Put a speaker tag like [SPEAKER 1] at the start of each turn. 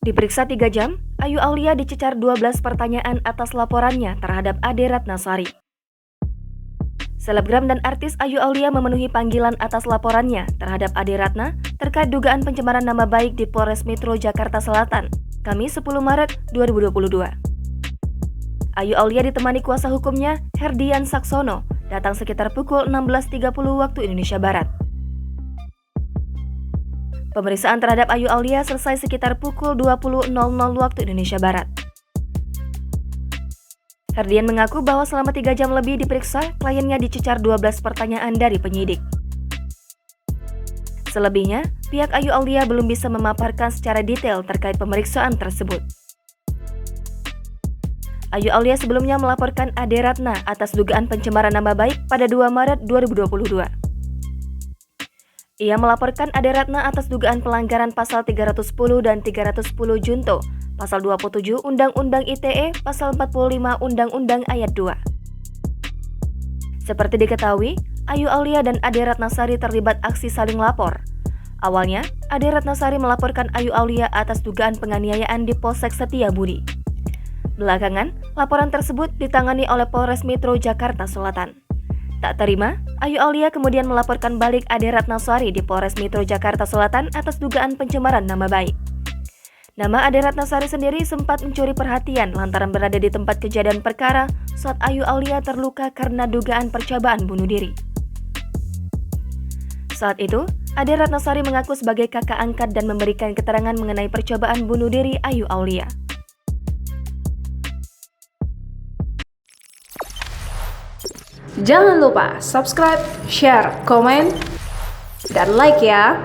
[SPEAKER 1] Diperiksa 3 jam, Ayu Aulia dicecar 12 pertanyaan atas laporannya terhadap Ade Ratnasari. Selebgram dan artis Ayu Aulia memenuhi panggilan atas laporannya terhadap Ade Ratna terkait dugaan pencemaran nama baik di Polres Metro Jakarta Selatan, Kamis 10 Maret 2022. Ayu Aulia ditemani kuasa hukumnya, Herdian Saksono, datang sekitar pukul 16.30 waktu Indonesia Barat. Pemeriksaan terhadap Ayu Aulia selesai sekitar pukul 20.00 waktu Indonesia Barat. Herdian mengaku bahwa selama 3 jam lebih diperiksa, kliennya dicecar 12 pertanyaan dari penyidik. Selebihnya, pihak Ayu Aulia belum bisa memaparkan secara detail terkait pemeriksaan tersebut. Ayu Aulia sebelumnya melaporkan Ade Ratna atas dugaan pencemaran nama baik pada 2 Maret 2022. Ia melaporkan Ade Ratna atas dugaan pelanggaran pasal 310 dan 310 Junto, pasal 27 Undang-Undang ITE, pasal 45 Undang-Undang Ayat 2. Seperti diketahui, Ayu Aulia dan Ade Ratnasari terlibat aksi saling lapor. Awalnya, Ade Ratnasari melaporkan Ayu Aulia atas dugaan penganiayaan di Polsek Setiabudi. Belakangan, laporan tersebut ditangani oleh Polres Metro Jakarta Selatan. Tak terima, Ayu Aulia kemudian melaporkan balik Ade Ratnasari di Polres Metro Jakarta Selatan atas dugaan pencemaran nama baik. Nama Ade Ratnasari sendiri sempat mencuri perhatian lantaran berada di tempat kejadian perkara saat Ayu Aulia terluka karena dugaan percobaan bunuh diri. Saat itu, Ade Ratnasari mengaku sebagai kakak angkat dan memberikan keterangan mengenai percobaan bunuh diri Ayu Aulia.
[SPEAKER 2] Jangan lupa subscribe, share, komen, dan like ya!